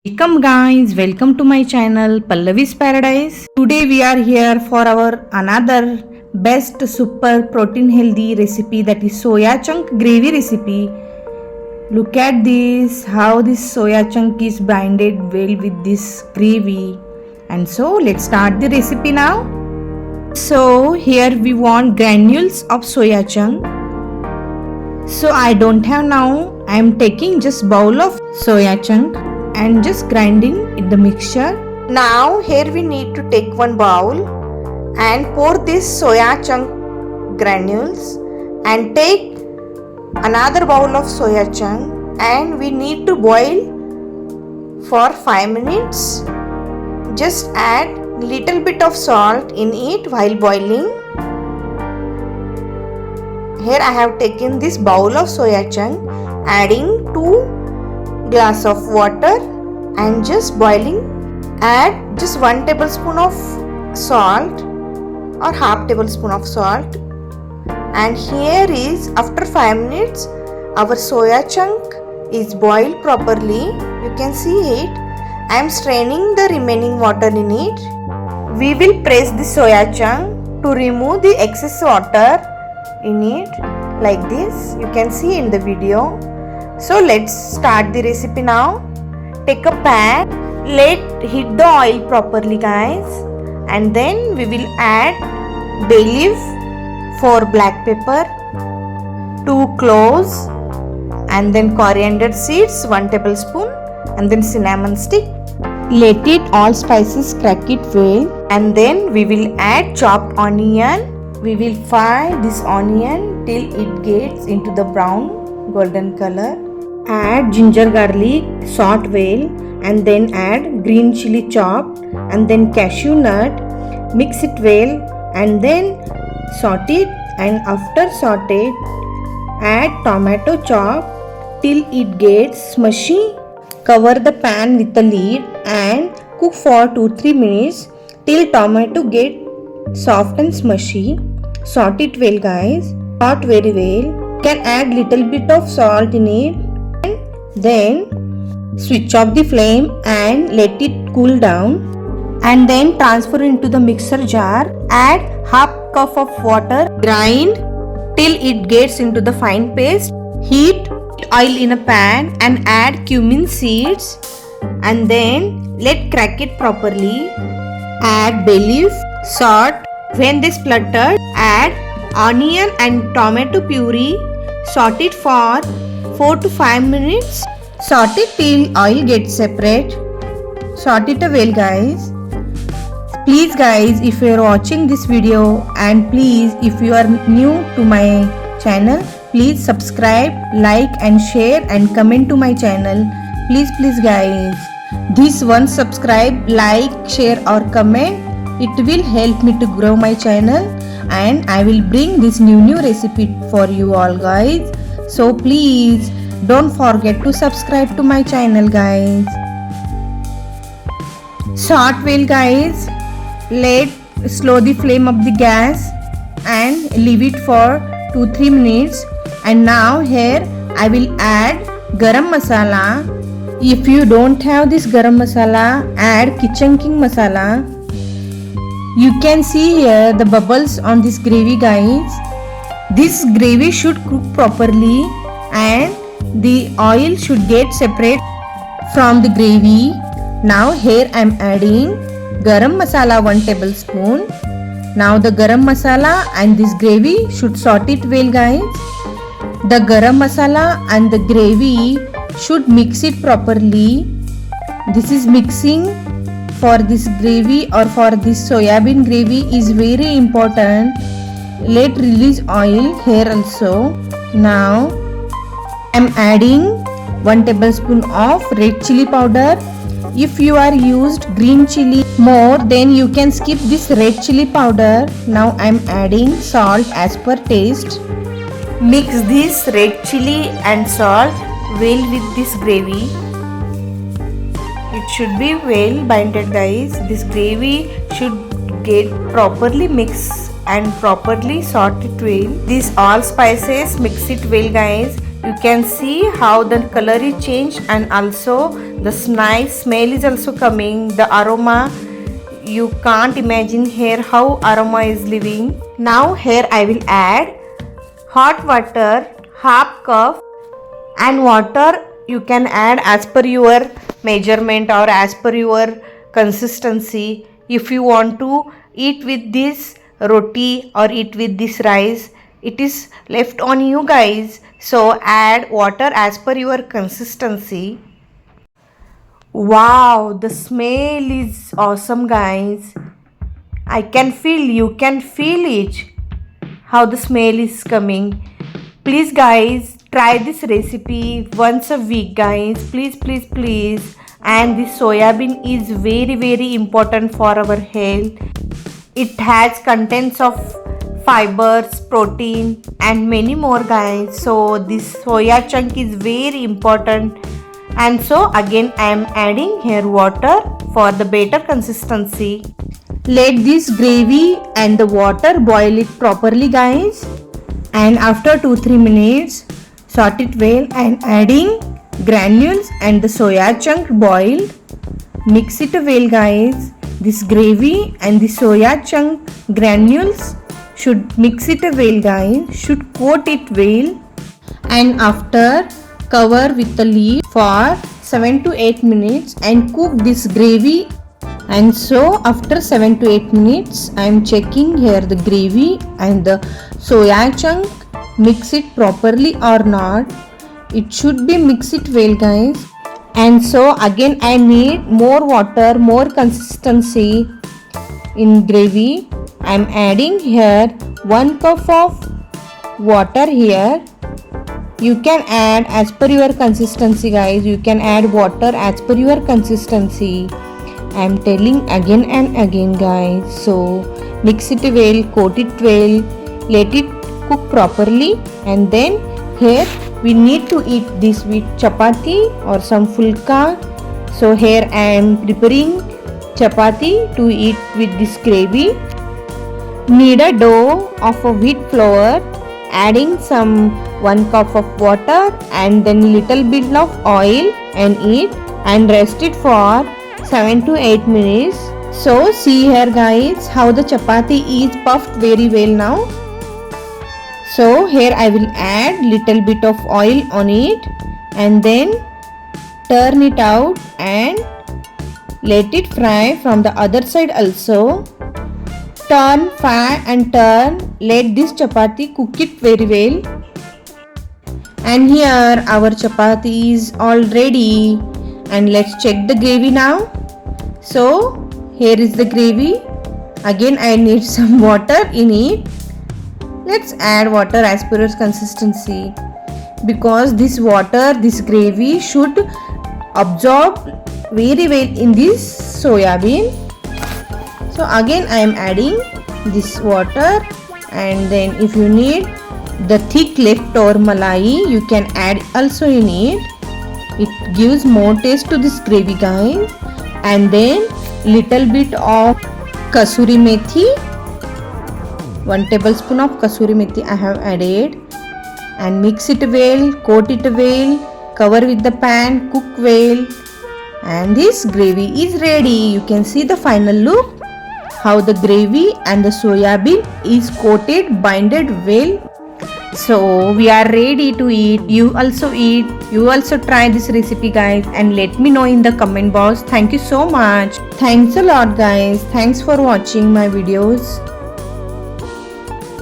Welcome guys, welcome to my channel Pallavi's Paradise. Today we are here for our another best super protein healthy recipe, that is soya chunk gravy recipe. Look at this, how this soya chunk is blended well with this gravy. And so let's start the recipe now. So here we want granules of soya chunk. So I don't have now. I am taking just bowl of soya chunk and just grinding in the mixture. Now here we need to take one bowl and pour this soya chunk granules and take another bowl of soya chunk, and we need to boil for 5 minutes. Just add little bit of salt in it while boiling. Here I have taken this bowl of soya chunk, adding 2 glass of water and just boiling. Add just 1 tablespoon of salt or half tablespoon of salt, and here is after 5 minutes our soya chunk is boiled properly. You can see it. I am straining the remaining water in it. We will press the soya chunk to remove the excess water in it like this. You can see in the video. So let's start the recipe now. Take a pan, let heat the oil properly guys, and then we will add bay leaf, 4 black pepper, 2 cloves, and then coriander seeds 1 tablespoon, and then cinnamon stick. Let it all spices crack it well, and then we will add chopped onion. We will fry this onion till it gets into the brown golden color. Add ginger garlic, saute well, and then add green chili chopped, and then cashew nut. Mix it well and then saute it, and after sauteed add tomato chopped till it gets mushy. Cover the pan with the lid and cook for 2-3 minutes till tomato get soft and smushy. Saute it well guys. Saute very well. You can add little bit of salt in it. Then switch off the flame and let it cool down, and then transfer into the mixer jar. Add half cup of water. Grind till it gets into the fine paste. Heat oil in a pan and add cumin seeds, and then let crack it properly. Add bay leaf, salt. When they splutter, add onion and tomato puree. Saute it for 4 to 5 minutes. Saute it till oil gets separate. Saute it well guys. Please guys, if you are watching this video, and please if you are new to my channel, please subscribe, like and share and comment to my channel. Please guys, this one subscribe, like, share or comment, it will help me to grow my channel, and I will bring this new recipe for you all guys. So please don't forget to subscribe to my channel guys. Saute well guys. Let slow the flame of the gas and leave it for 2-3 minutes. And now here I will add garam masala. If you don't have this garam masala, add kitchen king masala. You can see here the bubbles on this gravy guys. This gravy should cook properly and the oil should get separate from the gravy. Now here I am adding garam masala 1 tablespoon. Now the garam masala and this gravy should saute it well guys. The garam masala and the gravy should mix it properly. This is mixing for this gravy or for this soyabean gravy is very important. Let release oil here also. Now I am adding 1 tablespoon of red chili powder. If you are used green chili more, then you can skip this red chili powder. Now I am adding salt as per taste. Mix this red chili and salt well with this gravy. It should be well blended guys. This gravy should get properly mixed and properly sauteed well. These all spices, mix it well guys You can see how the color is changed, and also the nice smell is also coming. The aroma, you can't imagine here how aroma is living. Now here I will add hot water, half cup, and water you can add as per your measurement or as per your consistency. If you want to eat with this roti or eat with this rice, it is left on you guys. So add water as per your consistency. Wow, the smell is awesome guys. I can feel, you can feel it, how the smell is coming. Please guys, try this recipe once a week guys. Please. And this soya bean is very important for our health. It has contents of fibers, protein and many more guys. So this soya chunk is very important. And so again I am adding here water for the better consistency. Let this gravy and the water boil it properly guys. And after 2-3 minutes, sort it well and adding granules and the soya chunk boiled. Mix it well guys. This gravy and the soya chunk granules should mix it well guys. Should coat it well. And after cover with the lid for 7 to 8 minutes and cook this gravy. And so after 7 to 8 minutes I am checking here the gravy and the soya chunk, mix it properly or not. It should be mix it well guys. And so again I need more water, more consistency in gravy. I am adding here 1 cup of water here. You can add as per your consistency guys. You can add water as per your consistency. I am telling again and again guys. So mix it well, coat it well, let it cook properly, and then here we need to eat this with chapathi or some fulka. So here I am preparing chapathi to eat with this gravy. Knead a dough of a wheat flour, adding some 1 cup of water and then little bit of oil and eat and rest it for 7 to 8 minutes. So see here guys how the chapati is puffed very well now. So here I will add little bit of oil on it and then turn it out and let it fry from the other side also. Turn, fry and turn. Let this chapati cook it very well. And here our chapati is all ready. And let's check the gravy now. So here is the gravy. Again I need some water in it. Let's add water as per your consistency, because this water, this gravy should absorb very well in this soya bean. So again I am adding this water, and then if you need the thick leftover malai, you can add also in it. It gives more taste to this gravy guys. And then little bit of kasuri methi, 1 tablespoon of kasuri methi I have added, and mix it well, coat it well, cover with the pan, cook well, and this gravy is ready. You can see the final look, how the gravy and the soya bean is coated, binded well. So we are ready to eat. You also eat. You also try this recipe guys and let me know in the comment box. Thank you so much. Thanks a lot guys. Thanks for watching my videos.